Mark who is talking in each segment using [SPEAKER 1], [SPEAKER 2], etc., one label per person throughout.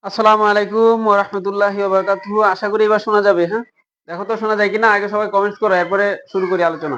[SPEAKER 1] আসসালামু আলাইকুম ওয়া রাহমাতুল্লাহি ওয়া বারাকাতুহু। আশা করি এবার শোনা যাবে, হ্যাঁ? দেখো তো শোনা যায় কিনা? আগে সবাই কমেন্টস করো, এরপরে শুরু করি আলোচনা।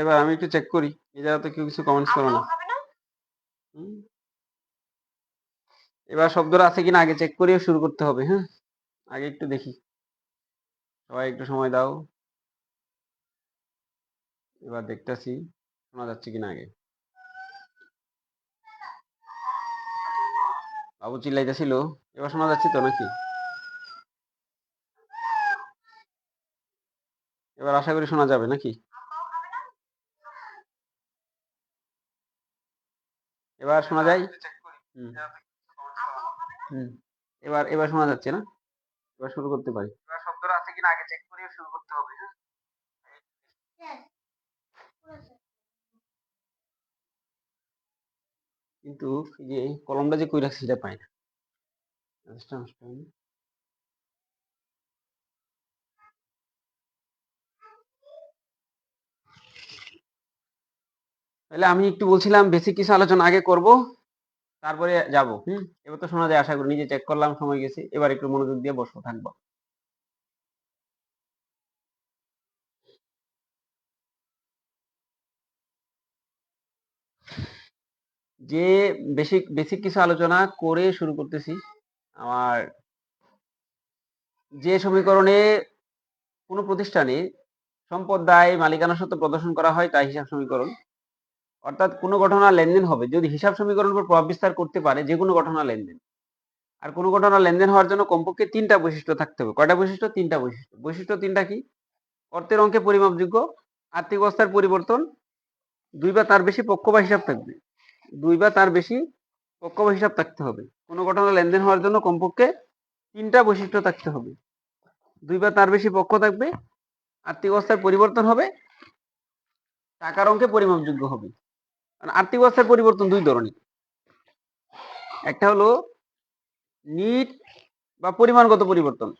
[SPEAKER 1] এবার আমি একটু চেক করি। এই জায়গাতে কেউ কিছু কমেন্টস করো না। হুম? এবার শব্দটা আছে কিনা আগে চেক করিয়ে শুরু করতে হবে, হ্যাঁ? আগে একটু দেখি। সবাই একটু সময় দাও। এবার দেখতেছি শোনা যাচ্ছে কিনা আগে। বাবু চিল্লাইতেছিল। এবার শোনা যাচ্ছে তো নাকি? এবার আশা করি শোনা যাবে নাকি? এবার শোনা যায়? হুম। হুম। এবার এবার শোনা যাচ্ছে না? এবার শুরু করতে পারি। এবার শব্দটা আছে কিনা আগে চেক করিয়ে শুরু করতে হবে, হ্যাঁ? কিন্তু এই যে কলমটা যে কই রাখছি সেটা পাই না। মেসেজটা আমার পাইনি। তাহলে আমি একটু বলছিলাম বেসিক কিছু আলোচনা আগে করব, তারপরে যাব। হুম? এবার তো শোনা যায় আশা করি। নিজে চেক করলাম, সময় গেছে। এবার একটু মনোযোগ দিয়ে বসবো, থাকবো। যে বেসিক বেসিক কিছু আলোচনা করে শুরু করতেছি। আমার যে সমীকরণে কোনো প্রতিষ্ঠানে সম্পদ দায় মালিকানা সত্ত্ব প্রদর্শন করা হয় তাই হিসাব সমীকরণ। অর্থাৎ কোনো ঘটনা লেনদেন হবে যদি হিসাব সমীকরণের উপর প্রভাব বিস্তার করতে পারে যে কোনো ঘটনা লেনদেন। আর কোনো ঘটনা লেনদেন হওয়ার জন্য কমপক্ষে ৩টা বৈশিষ্ট্য থাকতে হবে। কয়টা বৈশিষ্ট্য? ৩টা বৈশিষ্ট্য। বৈশিষ্ট্য ৩টা কি? অর্থের অঙ্কে পরিমাপযোগ্য, আর্থিক অবস্থার পরিবর্তন, ২ বা তার বেশি পক্ষ বা হিসাব থাকবে। ২ বা তার বেশি পক্ষ বা হিসাব থাকতে হবে। কোনো ঘটনা লেনদেন হওয়ার জন্য কমপক্ষে ৩টা বৈশিষ্ট্য থাকতে হবে। ২ বা তার বেশি পক্ষ থাকবে, আর্থিক অবস্থার পরিবর্তন হবে, টাকার অঙ্কে পরিমাপযোগ্য হবে। কারণ আর্থিক অবস্থার পরিবর্তন ২ ধরনের। একটা হলো নিট বা পরিমাণগত পরিবর্তন।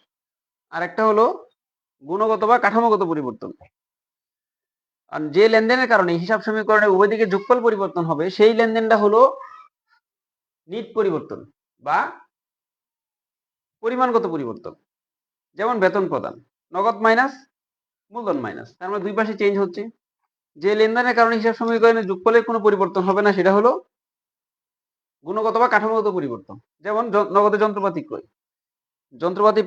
[SPEAKER 1] আর একটা হলো গুণগত বা কাঠামোগত পরিবর্তন। আর যে লেনদেনের কারণে হিসাব সমীকরণে উভয় দিকে যোগফল পরিবর্তন হবে সেই লেনদেনটা হলো নিট পরিবর্তন বা পরিমাণগত পরিবর্তন। যেমন বেতন প্রদান, নগদ মাইনাস মূলধন মাইনাস, তার মানে দুই পাশে চেঞ্জ হচ্ছে। যে লেনদেনের কারণে হিসাব সমীকরণে যোগফলের কোনো পরিবর্তন হবে না সেটা হলো গুণগত বা কাঠামোগত পরিবর্তন। যেমন নগদে যন্ত্রপাতি ক্রয়, যন্ত্রপাতি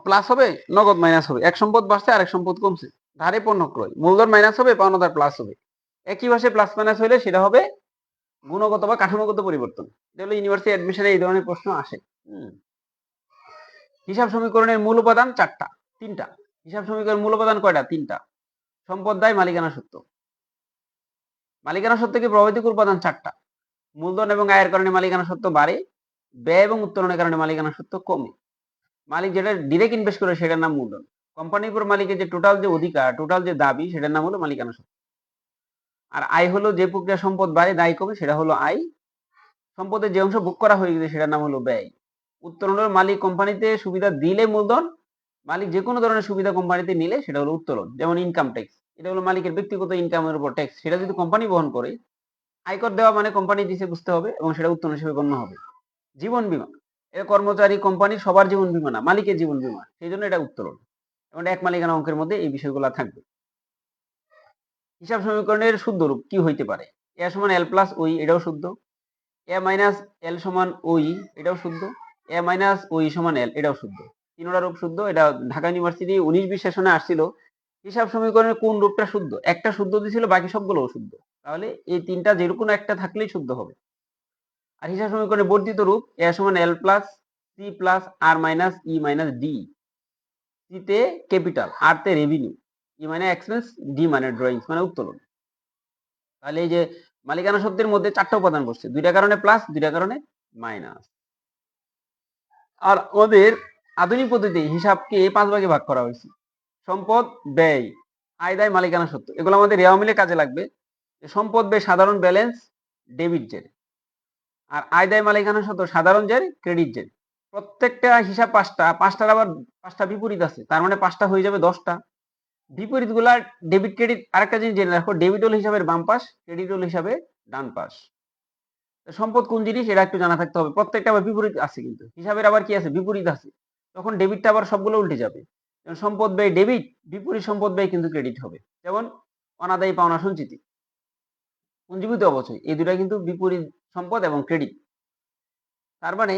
[SPEAKER 1] প্লাস হবে, নগদ মাইনাস হবে। এক সম্পদ বাড়ছে আর এক সম্পদ কমছে। ধারে পণ্য ক্রয়, মূলধন মাইনাস হবে, পাওনাদার প্লাস হবে। একই ভাষায় প্লাস মাইনাস হলে সেটা হবে গুণগত বা কাঠামোগত পরিবর্তন। যেগুলো ইউনিভার্সিটি অ্যাডমিশনে এই ধরনের প্রশ্ন আসে। হিসাব সমীকরণের মূল উপাদান 4টা, 3টা। হিসাব সমীকরণের মূল উপাদান কয়টা? 3টা। সম্পদ দায় মালিকানা সত্ত্ব। মালিকানা সত্ত্বকে প্রভাবিত উপাদান 4টা। মূলধন এবং আয়ের কারণে মালিকানা সত্ত্ব বাড়ে, ব্যয় এবং উত্তোলনের কারণে মালিকানা সত্ত্ব কমে। মালিক যেটা ডিরেক্ট ইনভেস্ট করে সেটার নাম মূলধন। কোম্পানির উপর মালিকের যে টোটাল যে অধিকার, টোটাল যে দাবি সেটার নাম হলো মালিকানা সত্ত্ব। আর আয় হলো যে প্রক্রিয়া সম্পদ বাড়ে দায় কমে সেটা হলো আয়। সম্পদের যে অংশ ভোগ করা হয়ে গেছে সেটার নাম হলো ব্যয়। উত্তোলন হলো মালিক কোম্পানিতে সুবিধা দিলে মূলধন, মালিক যে কোনো ধরনের সুবিধা কোম্পানিতে নিলে সেটা হলো উত্তোলন। যেমন ইনকাম ট্যাক্স, এটা হলো মালিকের ব্যক্তিগত ইনকামের উপর ট্যাক্স, সেটা যদি কোম্পানি বহন করে, আয়কর দেওয়া মানে কোম্পানি দিছে বুঝতে হবে এবং সেটা উত্তোলন হিসেবে গণ্য হবে। জীবন বীমা, এটা কর্মচারী কোম্পানির সবার জীবন বীমা না, মালিকের জীবন বীমা, সেই জন্য এটা উত্তোলন। এবং এক মালিকানা অঙ্কের মধ্যে এই বিষয়গুলো থাকবে। হিসাব সমীকরণের শুদ্ধ রূপ কি হইতে পারে? এ সমান এল প্লাস ওই, এটাও শুদ্ধ। এ মাইনাস এল সমান ওই, এটাও শুদ্ধ। এ মাইনাস ওই সমান এল, এটাও শুদ্ধ। তিনটা রূপ শুদ্ধ। এটা ঢাকা ইউনিভার্সিটি 19-20 সেশনে আসছিল। হিসাব সমীকরণের কোন রূপটা শুদ্ধ? একটা শুদ্ধ দিছিল, বাকি সবগুলো অশুদ্ধ। তাহলে এই তিনটা যে কোনো একটা থাকলেই শুদ্ধ হবে। আর হিসাব সমীকরণের বর্ধিত রূপ এ সমান এল প্লাস সি প্লাস আর minus E minus D. C তে ক্যাপিটাল, আর তে রেভিনিউ, ই মানে এক্সপেন্স, ডি মানে ড্রয়িংস মানে উত্তোলন। তাহলে এই যে মালিকানা সত্ত্বের মধ্যে 4টা উপাদান বসছে, 2টা কারণে প্লাস, 2টা কারণে মাইনাস। আর ওদের আধুনিক পদ্ধতিতে হিসাবকে 5 ভাগে ভাগ করা হয়েছে। সম্পদ, ব্যয়, আয়, দায়, মালিকানা সত্ত্ব, এগুলো আমাদের রেওয়া মিলে কাজে লাগবে। সম্পদ, ব্যয় সাধারণ ব্যালেন্স ডেবিট জের, আর আয়, দায়, মালিকানা সত্ত্ব সাধারণ জের ক্রেডিট জের। প্রত্যেকটা হিসাব পাঁচটার আবার পাঁচটা বিপরীত আছে, তার মানে পাঁচটা হয়ে যাবে 10টা। বিপরীত গুলা ডেবিট ক্রেডিট, আরেকটা জিনিস জেনে রাখো, ডেবিট হল হিসাবের বাম পাশ, ক্রেডিট হল হিসাবে ডান পাশ। সম্পদ কোন জিনিস এটা একটু জানা থাকতে হবে। প্রত্যেকটা আবার বিপরীত আছে, কিন্তু হিসাবের আবার কি আছে, বিপরীত আছে, তখন ডেবিটটা আবার সবগুলো উল্টে যাবে। সম্পদ ব্যয় ডেবিট, বিপরীত সম্পদ ব্যয় কিন্তু ক্রেডিট হবে। যেমন অনাদায়ী পাওনা সঞ্চিতি, পুঞ্জীভূত অবচয়, এই দুটা কিন্তু বিপরীত সম্পদ এবং ক্রেডিট। তার মানে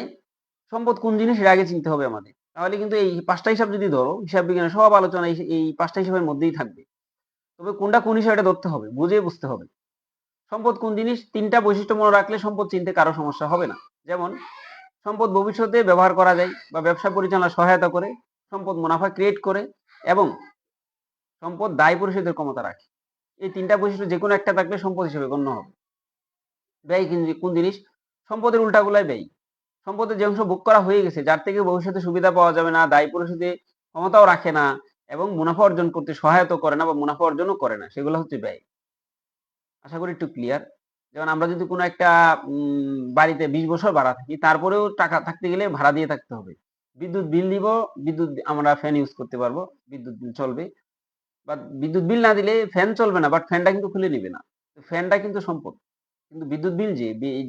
[SPEAKER 1] সম্পদ কোন জিনিস এর আগে চিনতে হবে আমাদের। তাহলে কিন্তু এই পাঁচটা হিসাব যদি ধরো, হিসাব বিজ্ঞানের সব আলোচনা এই পাঁচটা হিসাবের মধ্যেই থাকবে। তবে কোনটা কোন হিসাব এটা ধরতে হবে, বুঝে বুঝতে হবে। সম্পদ কোন জিনিস, তিনটা বৈশিষ্ট্য মনে রাখলে সম্পদ চিনতে কারো সমস্যা হবে না। যেমন সম্পদ ভবিষ্যতে ব্যবহার করা যায় বা ব্যবসা পরিচালনায় সহায়তা করে, সম্পদ মুনাফা ক্রিয়েট করে, এবং সম্পদ দায় পরিশোধের ক্ষমতা রাখে। এই তিনটা বৈশিষ্ট্য যে কোনো একটা থাকলে সম্পদ হিসেবে গণ্য হবে। ব্যয় কোন জিনিস, সম্পদের উল্টাগুলাই ব্যয়। সম্পদের যে অংশ ভোগ করা হয়ে গেছে, যার থেকে ভবিষ্যতে সুবিধা পাওয়া যাবে না, দায় পরিশোধে ক্ষমতাও রাখে না, এবং মুনাফা অর্জন করতে সহায়তা করে না বা মুনাফা অর্জনও করে না, সেগুলো হচ্ছে ব্যয়। আশা করি একটু ক্লিয়ার। যেমন আমরা যদি কোনো একটা বাড়িতে 20 বছর ভাড়া থাকি, তারপরেও টাকা থাকতে গেলে ভাড়া দিয়ে থাকতে হবে। বিদ্যুৎ বিল দিব, বিদ্যুৎ আমরা ফ্যান ইউজ করতে পারবো, বিদ্যুৎ বিল চলবে। বা বিদ্যুৎ বিল না দিলে ফ্যান চলবে না, বাট ফ্যানটা কিন্তু খুলে নিবে না। ফ্যানটা কিন্তু সম্পদ। কিন্তু বিদ্যুৎ বিল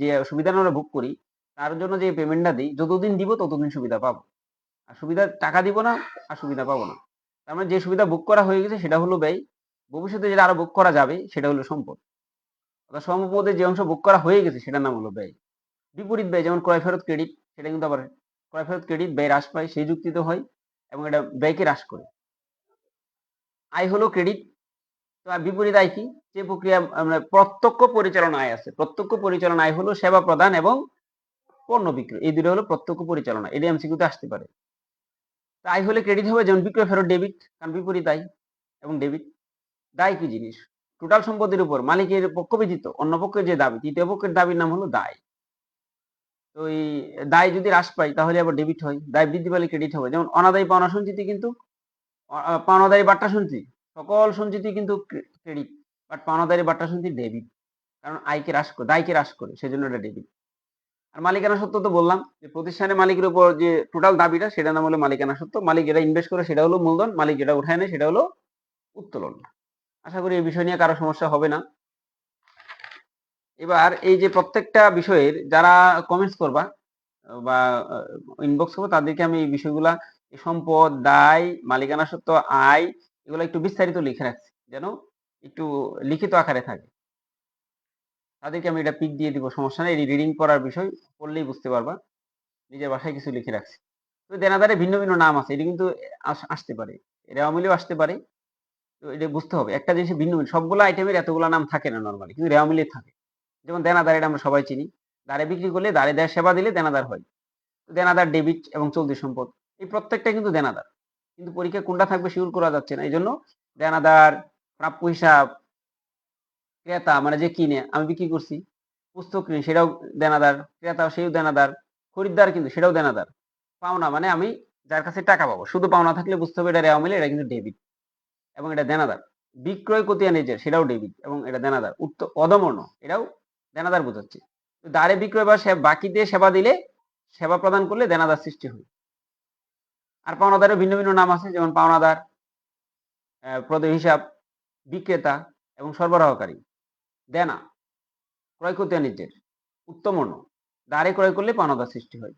[SPEAKER 1] যে সুবিধা আমরা ভোগ করি, তার জন্য যে পেমেন্টটা দিই, যতদিন দিব ততদিন সুবিধা পাবো। আর সুবিধা টাকা দিব না, আর সুবিধা পাবো না। তার মানে যে সুবিধা ভোগ করা হয়ে গেছে সেটা হলো ব্যয়, ভবিষ্যতে যেটা আরো ভোগ করা যাবে সেটা হলো সম্পদ। অর্থাৎ সম্পদের যে অংশ ভোগ করা হয়ে গেছে সেটার নাম হলো ব্যয়। বিপরীত ব্যয় যেমন ক্রয় ফেরত ক্রেডিট, সেটা কিন্তু আবার ক্রয় ফেরত ক্রেডিট ব্যয় হ্রাস পায় সেই যুক্তিতে হয়, এবং এটা ব্যয়কে হ্রাস করে। আয় হলো ক্রেডিট। তো আর বিপরীত আয় কি, যে প্রক্রিয়া আমরা প্রত্যক্ষ পরিচালনা আয় আছে, প্রত্যক্ষ পরিচালনা আয় হলো সেবা প্রদান এবং পণ্য বিক্রয়, এই দুটো হলো প্রত্যক্ষ পরিচালনা। এটা এমসিকিউতে আসতে পারে। আয় হলে ক্রেডিট হবে, যেমন বিক্রয় ফেরত ডেবিট, কারণ বিপরীত আয় এবং ডেবিট। দায় কি জিনিস, টোটাল সম্পত্তির উপর মালিকের পক্ষ ব্যতীত অন্য পক্ষের যে দাবি, তৃতীয় পক্ষের দাবির নাম হলো দায়। তো এই দায় যদি হ্রাস পায় তাহলে আবার ডেবিট হয়, দায় বৃদ্ধি পেলে ক্রেডিট হবে। যেমন অনাদায়ী পাওনা সঞ্চিতি, কিন্তু পাওনাদারি বাট্টা সঞ্চিতি, সকল সঞ্চিতি কিন্তু ক্রেডিট, বাট পাওনাদারি বাট্টা সঞ্চিতি ডেবিট, কারণ আয়কে হ্রাস করে, দায়কে হ্রাস করে, সেজন্য এটা ডেবিট। আর মালিকানা সত্ত্ব তো বললাম, যে প্রতিষ্ঠানের মালিকের উপর যে টোটাল দাবিটা, সেটা নাম হলো মালিকানা সত্ত্ব। মালিক যেটা ইনভেস্ট করে সেটা হলো মূলধন, মালিক যেটা উঠায় নেয় সেটা হলো উত্তোলন। আশা করি এই বিষয় নিয়ে কারো সমস্যা হবে না। এবার এই যে প্রত্যেকটা বিষয়ের যারা কমেন্টস করবা বা ইনবক্স করবো, তাদেরকে আমি এই বিষয়গুলা, সম্পদ, দায়, মালিকানা সত্ত্ব, আয়, এগুলো একটু বিস্তারিত লিখে রাখছি, যেন একটু লিখিত আকারে থাকে। তাদেরকে আমি এটা পিক দিয়ে দিব, সমস্যা নেই। রিডিং করার বিষয়, পড়লেই বুঝতে পারবা। নিজের বাসায় কিছু লিখে রাখছি। তো দেনাদারে ভিন্ন ভিন্ন নাম আছে, এটা কিন্তু আসতে পারে, এটা অমিলেও আসতে পারে। তো এটা বুঝতে হবে, একটা জিনিস ভিন্ন ভিন্ন, সবগুলো আইটেমের এতগুলো নাম থাকে না নর্মালি, কিন্তু রেওয়া মিলে থাকে। যেমন দেনাদার, এটা আমরা সবাই চিনি, দাঁড়ে বিক্রি করলে, দাঁড়ে দেয় সেবা দিলে দেনাদার হয়। দেনাদার, ডেবিট এবং চলতি সম্পদ, এই প্রত্যেকটা কিন্তু দেনাদার। কিন্তু পরীক্ষায় কোনটা থাকবে শিওর করা যাচ্ছে না, এই জন্য দেনাদার, প্রাপ্য হিসাব, ক্রেতা মানে যে কিনে, আমি বিক্রি করছি, পুস্তক ঋণ সেটাও দেনাদার, ক্রেতা সেও দেনাদার, খরিদ্দার কিন্তু সেটাও দেনাদার। পাওনা মানে আমি যার কাছে টাকা পাবো, শুধু পাওনা থাকলে বুঝতে হবে এটা রেওয়া মিলে, এটা কিন্তু ডেবিট এবং এটা দেনাদার। বিক্রয় কতিয়া নিজের, সেটাও ডেবিট এবং এটা দেনাদার। অদমর্ণ, এটাও দেনাদার বোঝাচ্ছে। দাঁড়ে বিক্রয় বা বাকি দিয়ে সেবা দিলে, সেবা প্রদান করলে দেনাদার সৃষ্টি হয়। আর পাওনাদারের ভিন্ন ভিন্ন নাম আছে, যেমন পাওনাদার, প্রদেয় হিসাব, বিক্রেতা এবং সরবরাহকারী। দেনা, ক্রয় করতে নিজের, উত্তমর্ণ, দাঁড়ে ক্রয় করলে পাওনাদার সৃষ্টি হয়।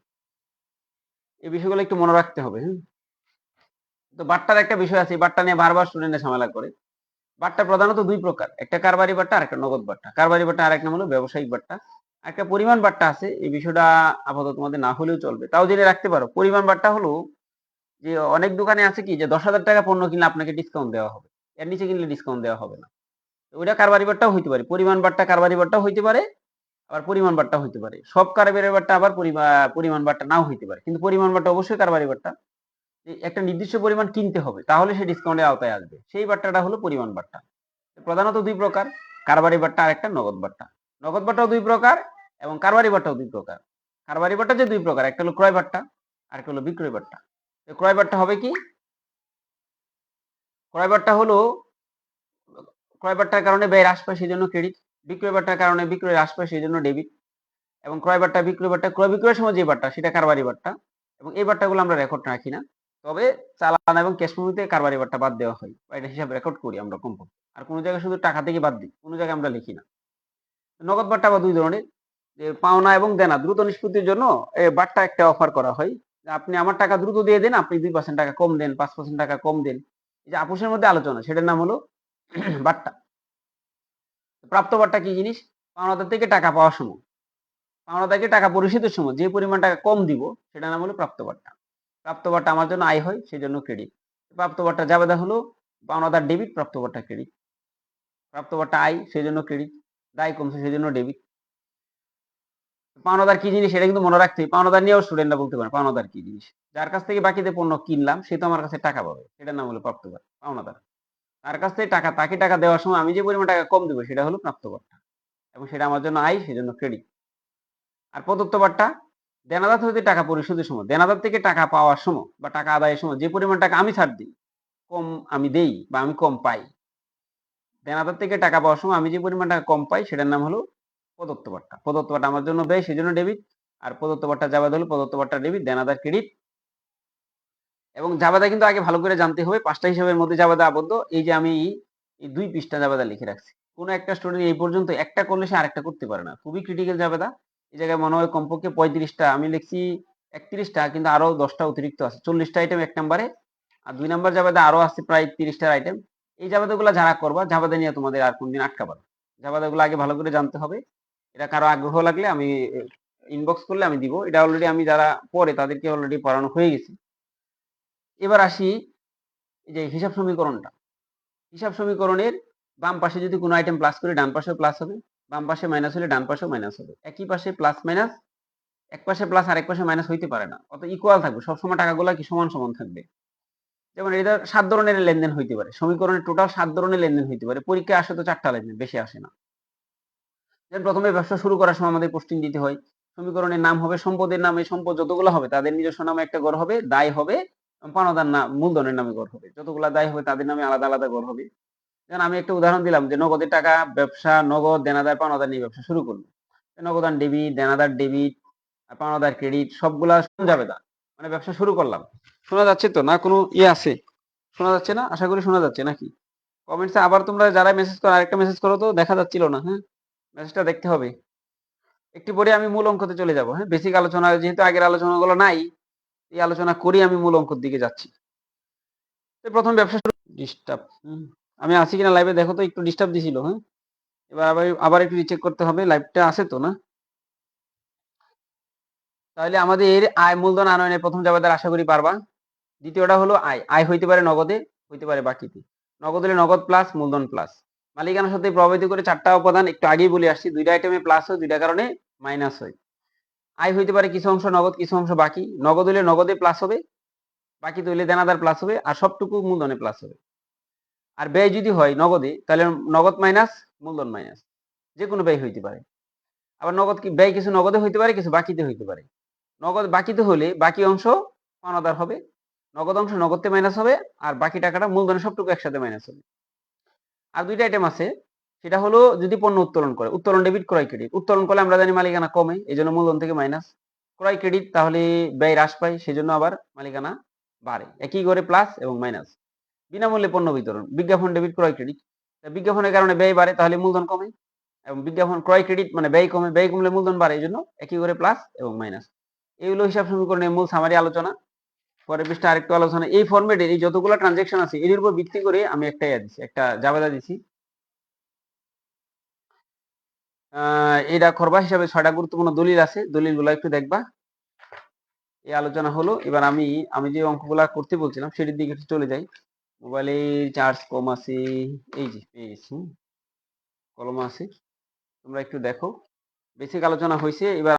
[SPEAKER 1] এই বিষয়গুলো একটু মনে রাখতে হবে। হ্যাঁ, তো বাট্টার একটা বিষয় আছে, বাট্টা নিয়ে বারবার স্টুডেন্টরা ঝামেলা করে। বাট্টা প্রধানত দুই প্রকার, একটা কারবারি বাট্টা আর একটা নগদ বাট্টা। কারবারি বাট্টা আর এক নাম হলো ব্যবসায়িক বাট্টা। একটা পরিমাণ বাট্টা আছে, এই বিষয়টা আপাতত তোমাদের না হলেও চলবে, তাও জেনে রাখতে পারো। পরিমাণ বাট্টা হলো যে অনেক দোকানে আছে কি, যে 10,000 টাকা পণ্য কিনলে আপনাকে ডিসকাউন্ট দেওয়া হবে, এর নিচে কিনলে ডিসকাউন্ট দেওয়া হবে না। ওইটা কারবারি বাট্টাও হইতে পারে, পরিমাণ বাট্টা কারবারি বাট্টাও হইতে পারে, আবার পরিমাণ বাট্টা হইতে পারে। সব কারবারি বাট্টা আবার পরিমাণ বাট্টা নাও হইতে পারে, কিন্তু পরিমাণ বাট্টা অবশ্যই কারবারি বাট্টা। একটা নির্দিষ্ট পরিমাণ কিনতে হবে, তাহলে সে ডিসকাউন্টের আওতায় আসবে, সেই বাট্টাটা হলো পরিমাণ বাট্টা। প্রধানত দুই প্রকার, কারবারি বাট্টা আর একটা নগদ বাট্টা। নগদ বাট্টাও দুই প্রকার এবং কারবারি বাট্টাও দুই প্রকার। কারবারি বাট্টা যে দুই প্রকার, একটা হলো ক্রয় বাট্টা আর একটা হলো বিক্রয় বাট্টা। ক্রয় বাট্টা হবে কি, ক্রয়বারটা হলো ক্রয়বারটার কারণে ব্যয় হ্রাস পায় সেই জন্য ক্রেডিট, বিক্রয়বারটার কারণে বিক্রয় হ্রাস পায় সেই জন্য ডেবিট, এবং ক্রয়বারটা বিক্রয়বারটা ক্রয় বিক্রয়ের সময় যে বারটা সেটা কারবারি বারটা, এবং এই বারটাগুলো আমরা রেকর্ড রাখি না। তবে চালান এবং ক্যাশ মেমোতে কারবারি বারটা বাদ দেওয়া হয় বা এটা হিসাব রেকর্ড করি আমরা কমপক্ষে। আর কোনো জায়গায় শুধু টাকা থেকে বাদ দিই, কোনো জায়গায় আমরা লিখি না। নগদ বারটা আবার দুই ধরনের, যে পাওনা এবং দেনা দ্রুত নিষ্পত্তির জন্য বারটা একটা অফার করা হয় যে আপনি আমার টাকা দ্রুত দিয়ে দেন, আপনি 2% টাকা কম দেন, 5% টাকা কম দেন, এই যে আপোষের মধ্যে আলোচনা, সেটার নাম হলো বাট্টা। প্রাপ্ত বাট্টা কি জিনিস? পাওনাদার থেকে টাকা পাওয়ার সময়, পাওনাদারকে টাকা পরিশোধের সময় যে পরিমাণ টাকা কম দিব সেটার নাম হলো প্রাপ্ত বাট্টা। প্রাপ্ত বাট্টা আমার জন্য আয় হয়, সেই জন্য ক্রেডিট। প্রাপ্ত বাট্টা জাবেদা হলো পাওনাদার ডেবিট, প্রাপ্ত বাট্টা ক্রেডিট। প্রাপ্ত বাট্টা আয়, সেই জন্য ক্রেডিট। দায় কমছে সেই জন্য ডেবিট। পাওনাদার কি জিনিস এটা কিন্তু মনে রাখতেই, পাওনাদার নিয়েও স্টুডেন্টরা বলতে পারে পাওনাদার কি জিনিস। যার কাছ থেকে বাকিতে পণ্য কিনলাম সে তো আমার কাছে টাকা পাবে, সেটার নাম হলো প্রাপ্তবাট্টা, পাওনাদার। তার কাছ থেকে টাকা, তাকে টাকা দেওয়ার সময় আমি যে পরিমাণ টাকা কম দেবো সেটা হলো প্রাপ্তবাট্টা, এবং সেটা আমার জন্য আয়, সেজন্য ক্রেডিট। আর প্রদত্ত বাট্টা দেনাদার হইতে টাকা পরিশোধের সময়, দেনাদার থেকে টাকা পাওয়ার সময় বা টাকা আদায়ের সময় যে পরিমাণ টাকা আমি ছাড় দিই, কম আমি দেই বা আমি কম পাই, দেনাদার থেকে টাকা পাওয়ার সময় আমি যে পরিমাণ টাকা কম পাই সেটার নাম হলো প্রদত্ত বাট্টা। প্রদত্ত বাট্টা আমার জন্য ব্যয়, সেজন্য ডেবিট। আর প্রদত্ত বাট্টা জাবেদা হলো প্রদত্ত বাট্টা ডেবিট, দেনাদার ক্রেডিট। এবং জাবেদা কিন্তু আগে ভালো করে জানতে হবে, 5টা হিসাবের মধ্যে জাবেদা আবদ্ধ। এই যে আমি এই 2 পৃষ্ঠা জাবেদা লিখে রাখছি। কোন একটা স্টুডেন্ট এই পর্যন্ত একটা করলে সে আরেকটা করতে পারে না, খুবই ক্রিটিক্যাল জাবেদা। এই জায়গায় মনে হয় কমপক্ষে 35টা, আমি লিখছি 31টা, কিন্তু আরো 10টা অতিরিক্ত আছে, 40টা আইটেম 1 নম্বরে, আর 2 নম্বর জাবেদা আরো আছে প্রায় 30টার আইটেম। এই জাবেদাগুলো যারা করবা, জাবেদা নিয়ে তোমাদের আর কোনদিন আটকাবা না। জাবেদাগুলো আগে ভালো করে জানতে হবে। এটা কারো আগ্রহ লাগলে আমি ইনবক্স করলে আমি দিব। এটা অলরেডি আমি যারা পড়ে তাদেরকে অলরেডি পড়ানো হয়ে গেছে। এবার আসি এই যে হিসাব সমীকরণটা। হিসাব সমীকরণের বাম পাশে যদি কোনো আইটেম প্লাস করি ডান পাশেও প্লাস হবে, বাম পাশে মাইনাস হলে ডান পাশেও মাইনাস হবে। একই পাশে প্লাস মাইনাস, এক পাশে প্লাস আর এক পাশে মাইনাস হইতে পারে না, অত ইকুয়াল থাকবে সবসময়, টাকাগুলো কি সমান সমান থাকবে। যেমন এটা 7 ধরনের লেনদেন হইতে পারে, সমীকরণের টোটাল 7 ধরনের লেনদেন হইতে পারে। পরীক্ষায় আসে তো 4টা লেনদেন, বেশি আসে না। যেমন প্রথমে ব্যবসা শুরু করার সময় আমাদের পোস্টিং দিতে হয়, সমীকরণের নাম হবে সম্পদের নামে, সম্পদ যতগুলো হবে তাদের নিজস্ব নামে একটা ঘর হবে, দায় হবে পাওনাদার নাম মূলধনের নামে ঘর হবে, যতগুলা দায় হবে তাদের নামে আলাদা আলাদা ঘর হবে। যেমন আমি একটা উদাহরণ দিলাম যে নগদের টাকা ব্যবসা, নগদ দেনাদার পাওনাদার নিয়ে ব্যবসা শুরু করলো, নগদান ডেবিট, দেনাদার ডেবিট, পাওনাদার ক্রেডিট, সবগুলা শোনা যাবে না, মানে ব্যবসা শুরু করলাম। শোনা যাচ্ছে তো না? কোনো ইয়ে আছে? শোনা যাচ্ছে না? আশা করি শোনা যাচ্ছে নাকি? কমেন্টসে আবার তোমরা যারা মেসেজ করো আরেকটা মেসেজ করো তো, দেখা যাচ্ছিল না। হ্যাঁ, মেসেজটা দেখতে হবে। একটু পরে আমি মূল অঙ্কতে চলে যাব। হ্যাঁ, বেসিক আলোচনা যেহেতু আগের আলোচনাগুলো নাই, এই আলোচনা করি আমি মূল অঙ্কের দিকে যাচ্ছি। প্রথম ব্যবসা শুরু ডিস্টার্ব, আমি আছি কিনা লাইভে দেখো তো, একটু ডিস্টার্ব দিছিল। হ্যাঁ, এবার আবার একটু রিচেক করতে হবে লাইভটা আছে তো না। তাহলে আমাদের আয় মূলধন আনয়নের প্রথম জাবেদার আশা করি পারবা। দ্বিতীয়টা হলো আয়, আয় হইতে পারে নগদে, হইতে পারে বাকিতে। নগদ হলে নগদ প্লাস মূলধন প্লাস। মালিকানার সাথে প্রভাবিত করে 4টা উপাদান একটু আগেই বলে আসছি, 2টা আইটেমে প্লাস হয়, 2টা কারণে মাইনাস হয়। আয় হইতে পারে কিছু অংশ নগদ, কিছু অংশ বাকি। নগদ হলে নগদে প্লাস হবে, বাকি হইলে দেনাদার প্লাস হবে, আর সবটুকু মূলধনে প্লাস হবে। আর ব্যয় যদি হয় নগদে, তাহলে নগদ মাইনাস মূলধন মাইনাস, যে কোনো ব্যয় হইতে পারে। আবার নগদ কি ব্যয় কিছু নগদে হইতে পারে, কিছু বাকিতে হইতে পারে। নগদ বাকিতে হলে বাকি অংশ পাওনাদার হবে, নগদ অংশ নগদে মাইনাস হবে, আর বাকি টাকাটা মূলধনের সবটুকু একসাথে মাইনাস হবে। আর 2টা আইটেম আছে, সেটা হলো যদি পণ্য উত্তোলন করে, উত্তোলন ডেবিট, ক্রয় ক্রেডিট। উত্তোলন করলে আমরা জানি মালিকানা কমে, এই জন্য মূলধন থেকে মাইনাস। ক্রয় ক্রেডিট তাহলে ব্যয় হ্রাস পায়, সেজন্য আবার মালিকানা বাড়ে। একই করে প্লাস এবং মাইনাস। বিনামূল্যে পণ্য বিতরণ, বিজ্ঞাপন ডেবিট, ক্রয় ক্রেডিট। বিজ্ঞাপনের কারণে ব্যয় বাড়ে, তাহলে মূলধন কমে, এবং বিজ্ঞাপন ক্রয় ক্রেডিট মানে ব্যয় কমে, ব্যয় কমলে মূলধন বাড়ে, এই জন্য একই করে প্লাস এবং মাইনাস। এইগুলো হিসাব সমীকরণের মূল সামারি আলোচনা। পরের পৃষ্ঠা আরেকটু আলোচনা। এই ফরম্যাটে এই যতগুলো ট্রানজাকশন আছে এর উপর ভিত্তি করে আমি একটা জাবেদা দিছি। এটা করবা হিসাবে 6টা গুরুত্বপূর্ণ দলিল আছে, দলিলগুলো একটু দেখবা। এই আলোচনা হলো। এবার আমি যে অঙ্কগুলা করতে বলছিলাম সেটির দিকে একটু চলে যাই। মোবাইলে চার্জ কম আছে, এই যে পেয়ে গেছি, কলম আছে, তোমরা একটু দেখো। বেসিক আলোচনা হয়েছে, এবার